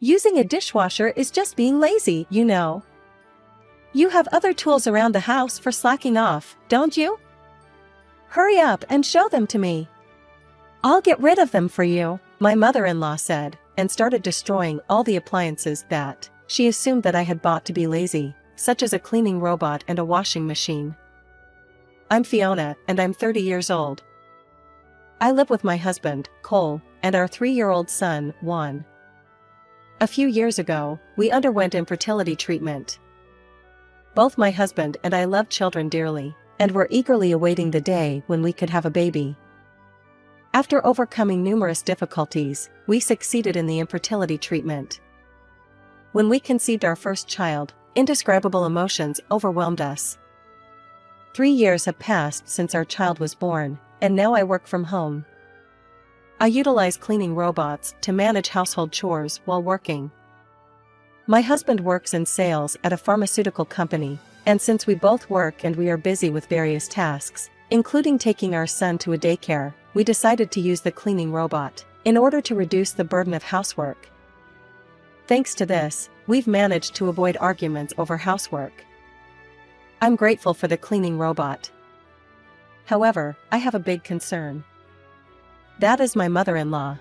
Using a dishwasher is just being lazy, you know. You have other tools around the house for slacking off, don't you? Hurry up and show them to me. I'll get rid of them for you, my mother-in-law said, and started destroying all the appliances that she assumed that I had bought to be lazy, such as a cleaning robot and a washing machine. I'm Fiona, and I'm 30 years old. I live with my husband, Cole, and our 3-year-old son, Juan. A few years ago, we underwent infertility treatment. Both my husband and I love children dearly, and were eagerly awaiting the day when we could have a baby. After overcoming numerous difficulties, we succeeded in the infertility treatment. When we conceived our first child, indescribable emotions overwhelmed us. 3 years have passed since our child was born, and now I work from home. I utilize cleaning robots to manage household chores while working. My husband works in sales at a pharmaceutical company, and since we both work and we are busy with various tasks, including taking our son to a daycare, we decided to use the cleaning robot in order to reduce the burden of housework. Thanks to this, we've managed to avoid arguments over housework. I'm grateful for the cleaning robot. However, I have a big concern. That is my mother-in-law.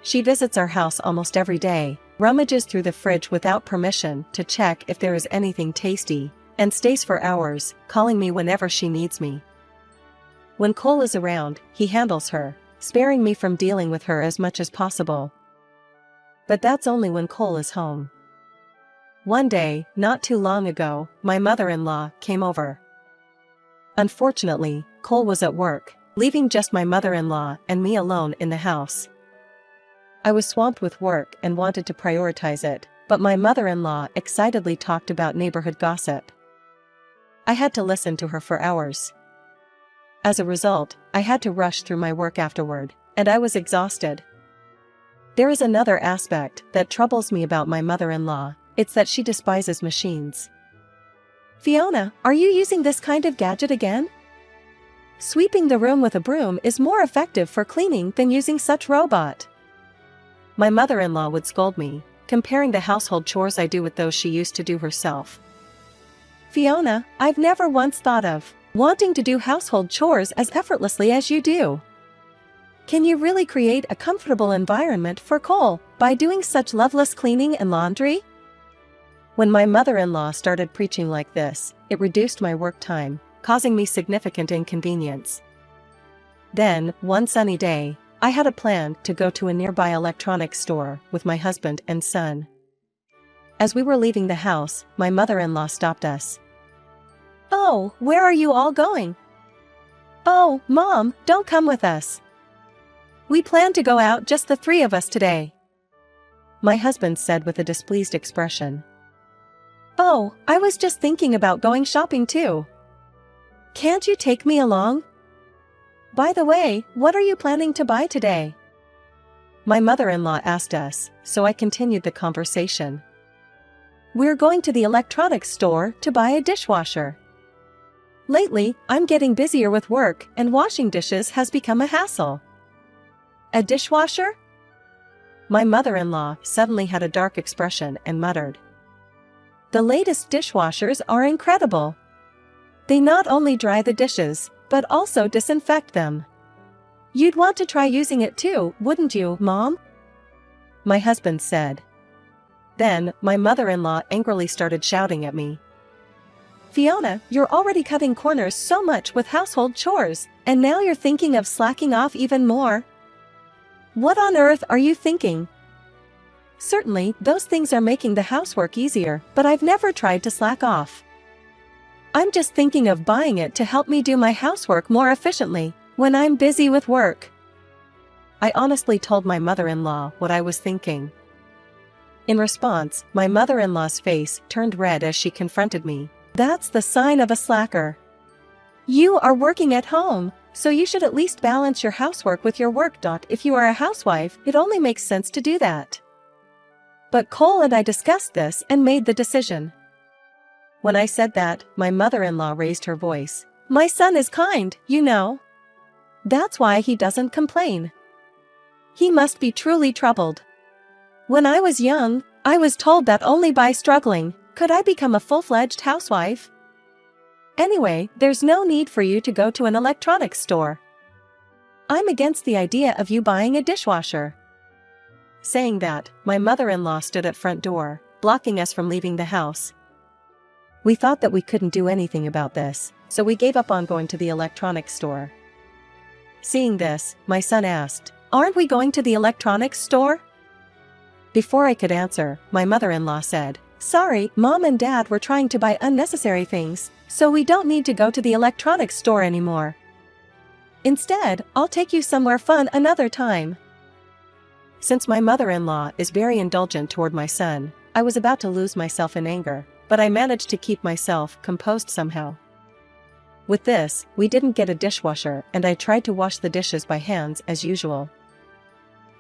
She visits our house almost every day, rummages through the fridge without permission to check if there is anything tasty, and stays for hours, calling me whenever she needs me. When Cole is around, he handles her, sparing me from dealing with her as much as possible. But that's only when Cole is home. One day, not too long ago, my mother-in-law came over. Unfortunately, Cole was at work, leaving just my mother-in-law and me alone in the house. I was swamped with work and wanted to prioritize it, but my mother-in-law excitedly talked about neighborhood gossip. I had to listen to her for hours. As a result, I had to rush through my work afterward, and I was exhausted. There is another aspect that troubles me about my mother-in-law. It's that she despises machines. Fiona, are you using this kind of gadget again? Sweeping the room with a broom is more effective for cleaning than using such robot. My mother-in-law would scold me, comparing the household chores I do with those she used to do herself. Fiona, I've never once thought of wanting to do household chores as effortlessly as you do. Can you really create a comfortable environment for Cole by doing such loveless cleaning and laundry? When my mother-in-law started preaching like this, it reduced my work time, causing me significant inconvenience. Then, one sunny day, I had a plan to go to a nearby electronics store with my husband and son. As we were leaving the house, my mother-in-law stopped us. Oh, where are you all going? Oh, Mom, don't come with us. We plan to go out just the 3 of us today. My husband said with a displeased expression. Oh, I was just thinking about going shopping too. Can't you take me along? By the way, what are you planning to buy today? My mother-in-law asked us, so I continued the conversation. We're going to the electronics store to buy a dishwasher. Lately, I'm getting busier with work and washing dishes has become a hassle. A dishwasher? My mother-in-law suddenly had a dark expression and muttered. The latest dishwashers are incredible. They not only dry the dishes, but also disinfect them. You'd want to try using it too, wouldn't you, Mom? My husband said. Then, my mother-in-law angrily started shouting at me. Fiona, you're already cutting corners so much with household chores, and now you're thinking of slacking off even more? What on earth are you thinking? Certainly, those things are making the housework easier, but I've never tried to slack off. I'm just thinking of buying it to help me do my housework more efficiently when I'm busy with work. I honestly told my mother-in-law what I was thinking. In response, my mother-in-law's face turned red as she confronted me. That's the sign of a slacker. You are working at home, so you should at least balance your housework with your work. If you are a housewife, it only makes sense to do that. But Cole and I discussed this and made the decision. When I said that, my mother-in-law raised her voice. My son is kind, you know. That's why he doesn't complain. He must be truly troubled. When I was young, I was told that only by struggling could I become a full-fledged housewife. Anyway, there's no need for you to go to an electronics store. I'm against the idea of you buying a dishwasher." Saying that, my mother-in-law stood at front door, blocking us from leaving the house. We thought that we couldn't do anything about this, so we gave up on going to the electronics store. Seeing this, my son asked, "Aren't we going to the electronics store?" Before I could answer, my mother-in-law said, "Sorry, Mom and Dad were trying to buy unnecessary things, so we don't need to go to the electronics store anymore. Instead, I'll take you somewhere fun another time." Since my mother-in-law is very indulgent toward my son, I was about to lose myself in anger, but I managed to keep myself composed somehow. With this, we didn't get a dishwasher and I tried to wash the dishes by hands as usual.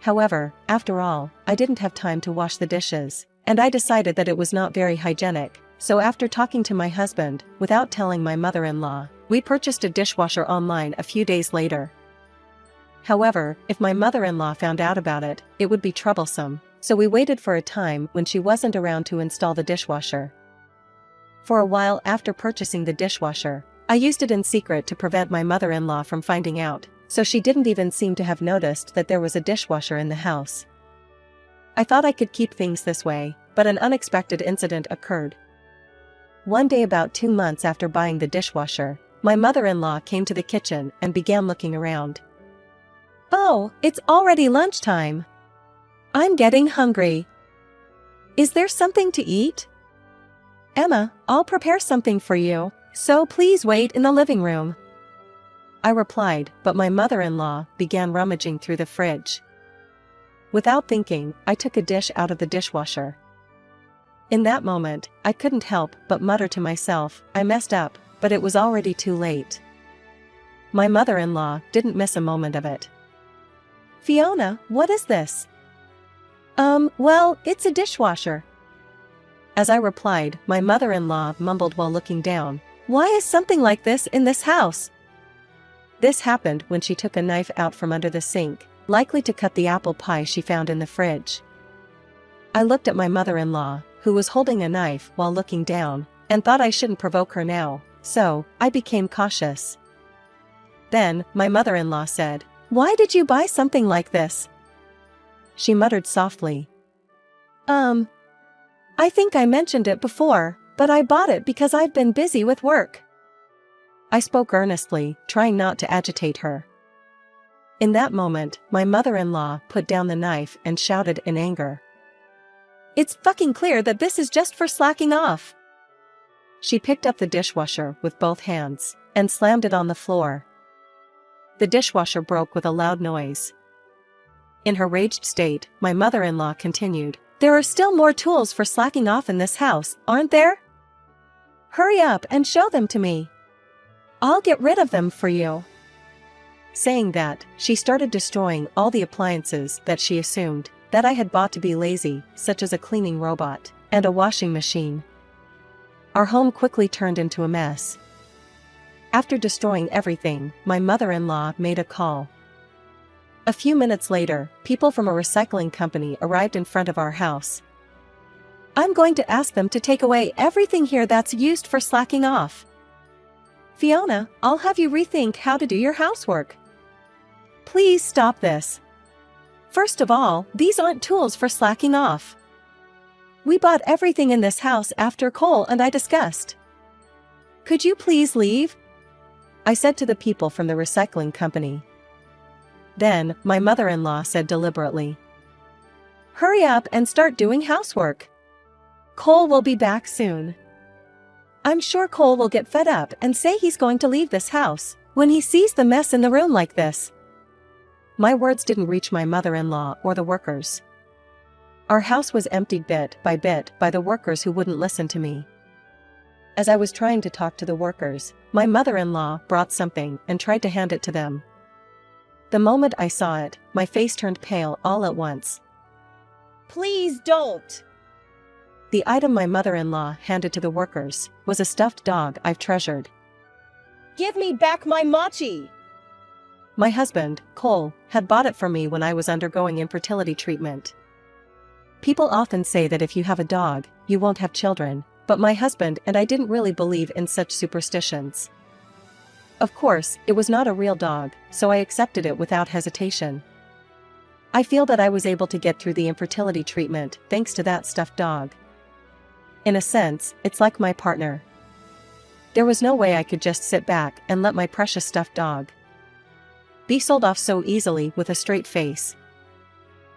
However, after all, I didn't have time to wash the dishes, and I decided that it was not very hygienic, so after talking to my husband, without telling my mother-in-law, we purchased a dishwasher online a few days later. However, if my mother-in-law found out about it, it would be troublesome, so we waited for a time when she wasn't around to install the dishwasher. For a while after purchasing the dishwasher, I used it in secret to prevent my mother-in-law from finding out, so she didn't even seem to have noticed that there was a dishwasher in the house. I thought I could keep things this way, but an unexpected incident occurred. One day about 2 months after buying the dishwasher, my mother-in-law came to the kitchen and began looking around. "Oh, it's already lunchtime. I'm getting hungry. Is there something to eat?" "Emma, I'll prepare something for you, so please wait in the living room," I replied, but my mother-in-law began rummaging through the fridge. Without thinking, I took a dish out of the dishwasher. In that moment, I couldn't help but mutter to myself, "I messed up," but it was already too late. My mother-in-law didn't miss a moment of it. "Fiona, what is this?" Well, it's a dishwasher." As I replied, my mother-in-law mumbled while looking down, "Why is something like this in this house?" This happened when she took a knife out from under the sink, likely to cut the apple pie she found in the fridge. I looked at my mother-in-law, who was holding a knife while looking down, and thought I shouldn't provoke her now, so I became cautious. Then, my mother-in-law said, "Why did you buy something like this?" She muttered softly. I think I mentioned it before, but I bought it because I've been busy with work." I spoke earnestly, trying not to agitate her. In that moment, my mother-in-law put down the knife and shouted in anger, "It's fucking clear that this is just for slacking off." She picked up the dishwasher with both hands and slammed it on the floor. The dishwasher broke with a loud noise. In her raged state, my mother-in-law continued, "There are still more tools for slacking off in this house, aren't there? Hurry up and show them to me. I'll get rid of them for you." Saying that, she started destroying all the appliances that she assumed that I had bought to be lazy, such as a cleaning robot and a washing machine. Our home quickly turned into a mess. After destroying everything, my mother-in-law made a call. A few minutes later, people from a recycling company arrived in front of our house. "I'm going to ask them to take away everything here that's used for slacking off. Fiona, I'll have you rethink how to do your housework. Please stop this. First of all, these aren't tools for slacking off. We bought everything in this house after Cole and I discussed. Could you please leave?" I said to the people from the recycling company. Then, my mother-in-law said deliberately, "Hurry up and start doing housework. Cole will be back soon. I'm sure Cole will get fed up and say he's going to leave this house when he sees the mess in the room like this." My words didn't reach my mother-in-law or the workers. Our house was emptied bit by the workers who wouldn't listen to me. As I was trying to talk to the workers, my mother-in-law brought something and tried to hand it to them. The moment I saw it, my face turned pale all at once. "Please don't!" The item my mother-in-law handed to the workers was a stuffed dog I've treasured. "Give me back my mochi!" My husband, Cole, had bought it for me when I was undergoing infertility treatment. People often say that if you have a dog, you won't have children, but my husband and I didn't really believe in such superstitions. Of course, it was not a real dog, so I accepted it without hesitation. I feel that I was able to get through the infertility treatment thanks to that stuffed dog. In a sense, it's like my partner. There was no way I could just sit back and let my precious stuffed dog be sold off so easily with a straight face.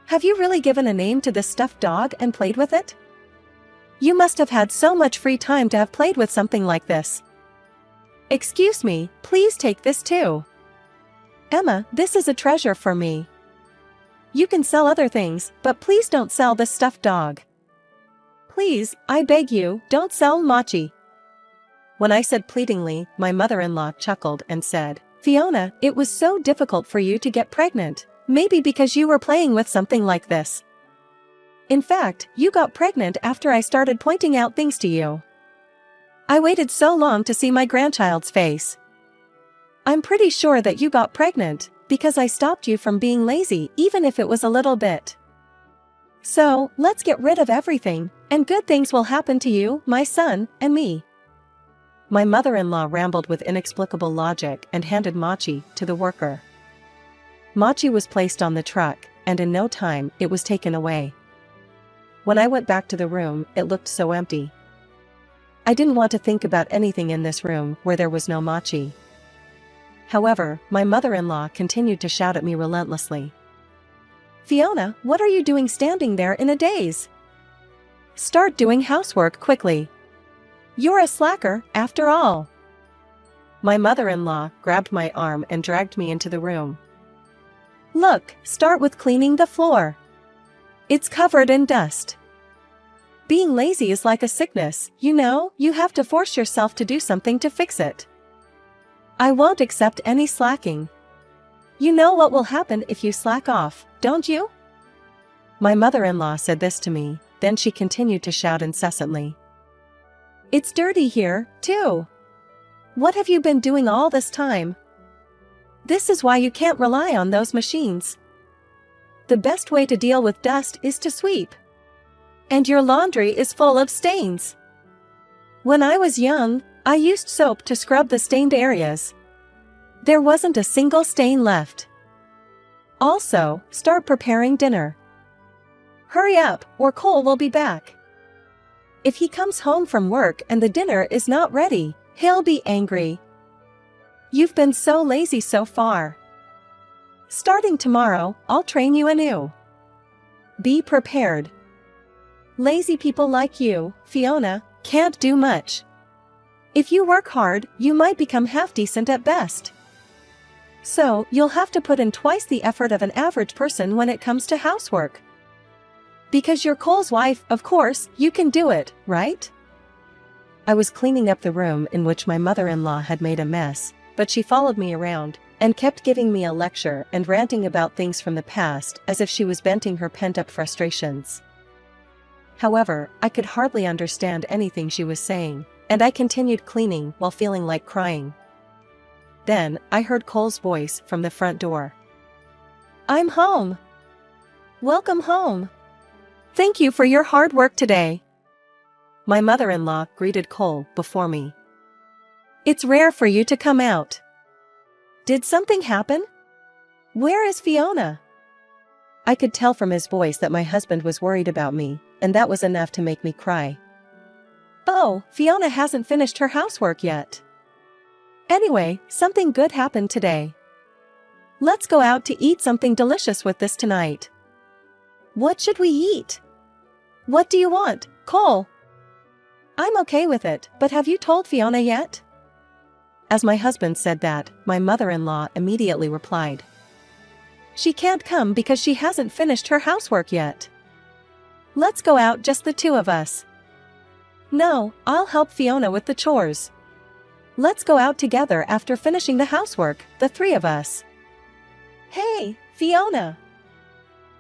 Have you really given a name to this stuffed dog and played with it? You must have had so much free time to have played with something like this. Excuse me, please take this too. Emma, this is a treasure for me. You can sell other things, but please don't sell this stuffed dog. Please, I beg you, don't sell Machi. When I said pleadingly, my mother-in-law chuckled and said, Fiona, it was so difficult for you to get pregnant, maybe because you were playing with something like this. In fact, you got pregnant after I started pointing out things to you. I waited so long to see my grandchild's face. I'm pretty sure that you got pregnant, because I stopped you from being lazy even if it was a little bit. So, let's get rid of everything, and good things will happen to you, my son, and me. My mother-in-law rambled with inexplicable logic and handed Machi to the worker. Machi was placed on the truck, and in no time, it was taken away. When I went back to the room, it looked so empty. I didn't want to think about anything in this room where there was no Machi. However, my mother-in-law continued to shout at me relentlessly. Fiona, what are you doing standing there in a daze? Start doing housework quickly. You're a slacker, after all. My mother-in-law grabbed my arm and dragged me into the room. Look, start with cleaning the floor. It's covered in dust. Being lazy is like a sickness, you know, you have to force yourself to do something to fix it. I won't accept any slacking. You know what will happen if you slack off, don't you? My mother-in-law said this to me, then she continued to shout incessantly. It's dirty here, too. What have you been doing all this time? This is why you can't rely on those machines. The best way to deal with dust is to sweep. And your laundry is full of stains. When I was young, I used soap to scrub the stained areas. There wasn't a single stain left. Also, start preparing dinner. Hurry up, or Cole will be back. If he comes home from work and the dinner is not ready, he'll be angry. You've been so lazy so far. Starting tomorrow, I'll train you anew. Be prepared. Lazy people like you, Fiona, can't do much. If you work hard, you might become half-decent at best. So, you'll have to put in twice the effort of an average person when it comes to housework. Because you're Cole's wife, of course, you can do it, right? I was cleaning up the room in which my mother-in-law had made a mess, but she followed me around and kept giving me a lecture and ranting about things from the past as if she was venting her pent-up frustrations. However, I could hardly understand anything she was saying, and I continued cleaning while feeling like crying. Then, I heard Cole's voice from the front door. I'm home. Welcome home. Thank you for your hard work today. My mother-in-law greeted Cole before me. It's rare for you to come out. Did something happen? Where is Fiona? I could tell from his voice that my husband was worried about me, and that was enough to make me cry. Oh, Fiona hasn't finished her housework yet. Anyway, something good happened today. Let's go out to eat something delicious with this tonight. What should we eat? What do you want, Cole? I'm okay with it, but have you told Fiona yet? As my husband said that, my mother-in-law immediately replied. She can't come because she hasn't finished her housework yet. Let's go out just the two of us. No, I'll help Fiona with the chores. Let's go out together after finishing the housework, the three of us. Hey, Fiona!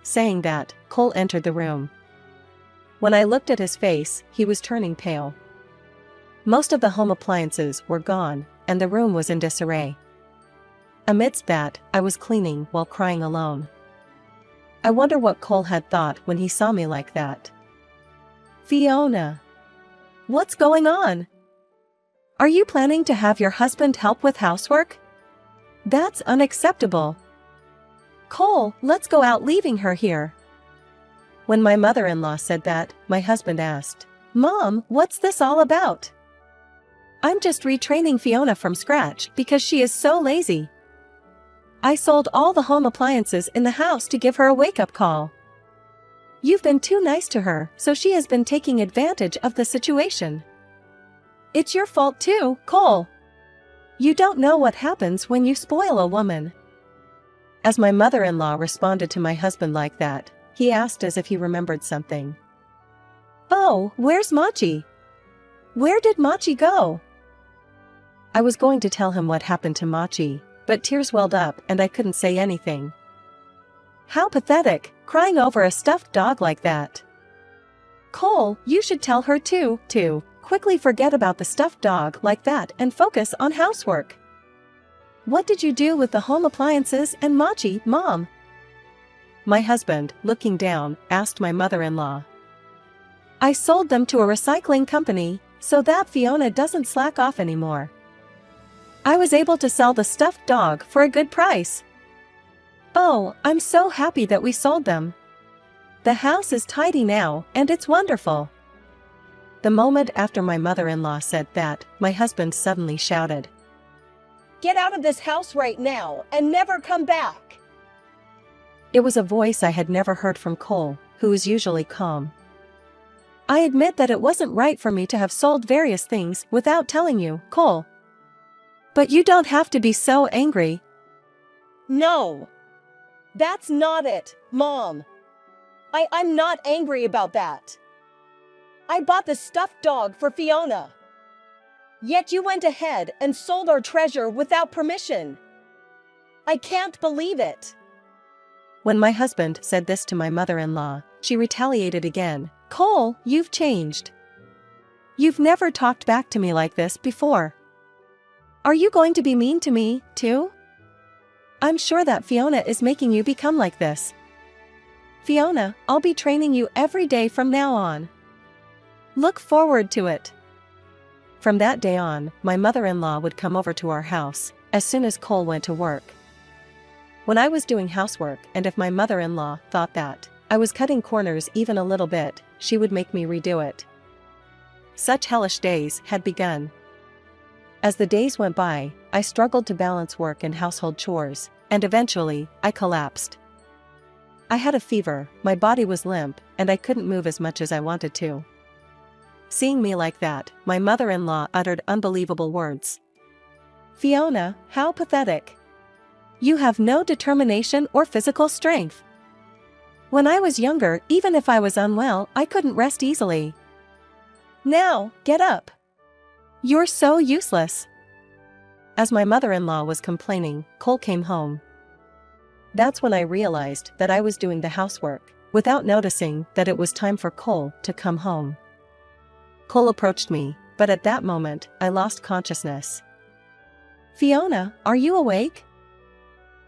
Saying that, Cole entered the room. When I looked at his face, he was turning pale. Most of the home appliances were gone, and the room was in disarray. Amidst that, I was cleaning while crying alone. I wonder what Cole had thought when he saw me like that. Fiona. What's going on? Are you planning to have your husband help with housework? That's unacceptable. Cole, let's go out, leaving her here. When my mother-in-law said that, my husband asked, Mom, what's this all about? I'm just retraining Fiona from scratch because she is so lazy. I sold all the home appliances in the house to give her a wake-up call. You've been too nice to her, so she has been taking advantage of the situation. It's your fault too, Cole. You don't know what happens when you spoil a woman. As my mother-in-law responded to my husband like that, he asked as if he remembered something. Oh, where's Machi? Where did Machi go? I was going to tell him what happened to Machi, but tears welled up and I couldn't say anything. How pathetic, crying over a stuffed dog like that. Cole, you should tell her too. Quickly forget about the stuffed dog like that and focus on housework. What did you do with the home appliances and Machi, Mom? My husband, looking down, asked my mother-in-law. I sold them to a recycling company, so that Fiona doesn't slack off anymore. I was able to sell the stuffed dog for a good price. Oh, I'm so happy that we sold them. The house is tidy now, and it's wonderful. The moment after my mother-in-law said that, my husband suddenly shouted, Get out of this house right now and never come back. It was a voice I had never heard from Cole, who is usually calm. I admit that it wasn't right for me to have sold various things without telling you, Cole. But you don't have to be so angry. No. That's not it, Mom. I'm not angry about that. I bought the stuffed dog for Fiona. Yet you went ahead and sold our treasure without permission. I can't believe it. When my husband said this to my mother-in-law, she retaliated again. Cole, you've changed. You've never talked back to me like this before. Are you going to be mean to me, too? I'm sure that Fiona is making you become like this. Fiona, I'll be training you every day from now on. Look forward to it. From that day on, my mother-in-law would come over to our house as soon as Cole went to work. When I was doing housework and if my mother-in-law thought that I was cutting corners even a little bit, she would make me redo it. Such hellish days had begun. As the days went by, I struggled to balance work and household chores, and eventually, I collapsed. I had a fever, my body was limp, and I couldn't move as much as I wanted to. Seeing me like that, my mother-in-law uttered unbelievable words. Fiona, how pathetic. You have no determination or physical strength. When I was younger, even if I was unwell, I couldn't rest easily. Now, get up. You're so useless. As my mother-in-law was complaining, Cole came home. That's when I realized that I was doing the housework, without noticing that it was time for Cole to come home. Cole approached me, but at that moment, I lost consciousness. Fiona, are you awake?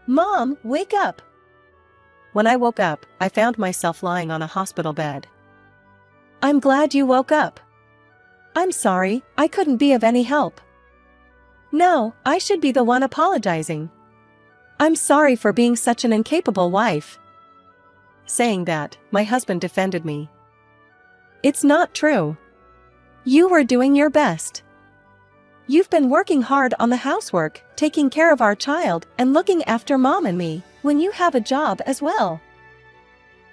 Mom, wake up! When I woke up, I found myself lying on a hospital bed. I'm glad you woke up. I'm sorry, I couldn't be of any help. No, I should be the one apologizing. I'm sorry for being such an incapable wife. Saying that, my husband defended me. It's not true. You were doing your best. You've been working hard on the housework, taking care of our child, and looking after Mom and me, when you have a job as well.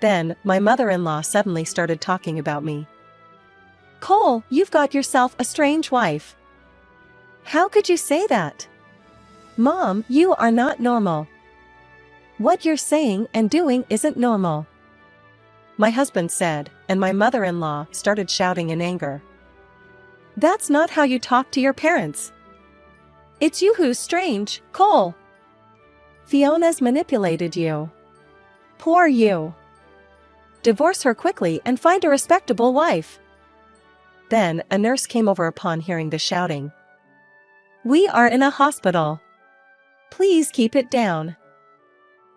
Then, my mother-in-law suddenly started talking about me. Cole, you've got yourself a strange wife. How could you say that? Mom, you are not normal. What you're saying and doing isn't normal. My husband said, and my mother-in-law started shouting in anger. That's not how you talk to your parents. It's you who's strange, Cole. Fiona's manipulated you. Poor you. Divorce her quickly and find a respectable wife. Then, a nurse came over upon hearing the shouting. We are in a hospital. Please keep it down.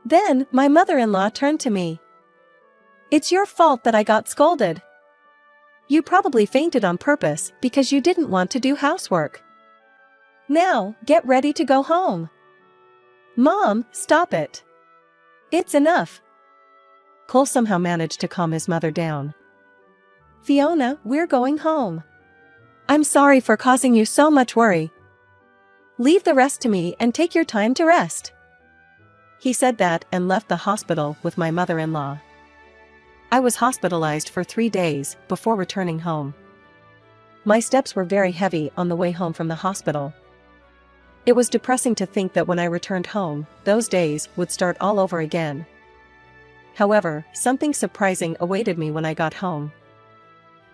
Then, my mother-in-law turned to me. It's your fault that I got scolded. You probably fainted on purpose because you didn't want to do housework. Now, get ready to go home. Mom, stop it. It's enough. Cole somehow managed to calm his mother down. Fiona, we're going home. I'm sorry for causing you so much worry. Leave the rest to me and take your time to rest. He said that and left the hospital with my mother-in-law. I was hospitalized for 3 days before returning home. My steps were very heavy on the way home from the hospital. It was depressing to think that when I returned home, those days would start all over again. However, something surprising awaited me when I got home.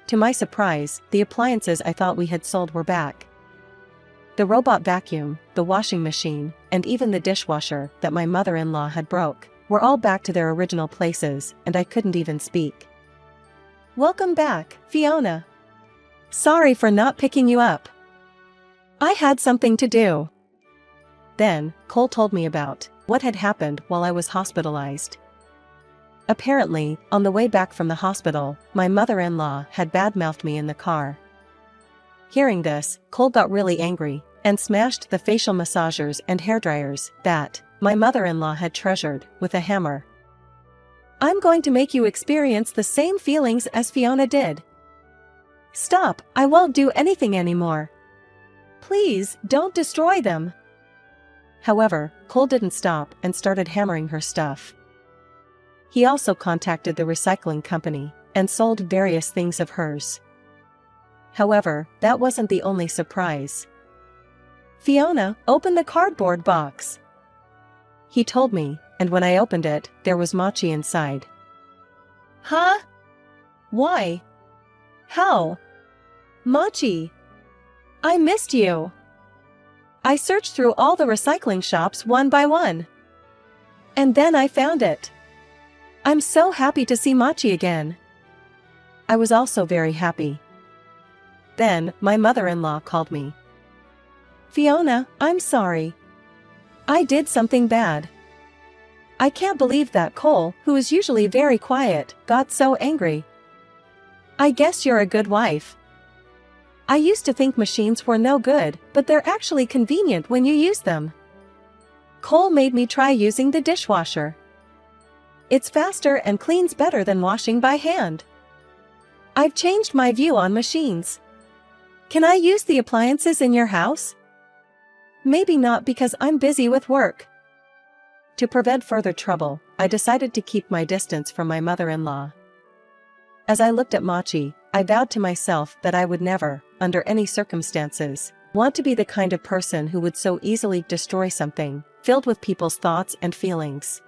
To my surprise, the appliances I thought we had sold were back. The robot vacuum, the washing machine, and even the dishwasher that my mother-in-law had broke were all back to their original places, and I couldn't even speak. Welcome back, Fiona. Sorry for not picking you up. I had something to do. Then, Cole told me about what had happened while I was hospitalized. Apparently, on the way back from the hospital, my mother-in-law had badmouthed me in the car. Hearing this, Cole got really angry and smashed the facial massagers and hairdryers that my mother-in-law had treasured with a hammer. I'm going to make you experience the same feelings as Fiona did. Stop, I won't do anything anymore. Please, don't destroy them. However, Cole didn't stop and started hammering her stuff. He also contacted the recycling company and sold various things of hers. However, that wasn't the only surprise. Fiona, open the cardboard box. He told me, and when I opened it, there was Machi inside. Huh? Why? How? Machi. I missed you. I searched through all the recycling shops one by one. And then I found it. I'm so happy to see Machi again. I was also very happy. Then, my mother-in-law called me. Fiona, I'm sorry. I did something bad. I can't believe that Cole, who is usually very quiet, got so angry. I guess you're a good wife. I used to think machines were no good, but they're actually convenient when you use them. Cole made me try using the dishwasher. It's faster and cleans better than washing by hand. I've changed my view on machines. Can I use the appliances in your house? Maybe not because I'm busy with work. To prevent further trouble, I decided to keep my distance from my mother-in-law. As I looked at Machi, I vowed to myself that I would never, under any circumstances, want to be the kind of person who would so easily destroy something filled with people's thoughts and feelings.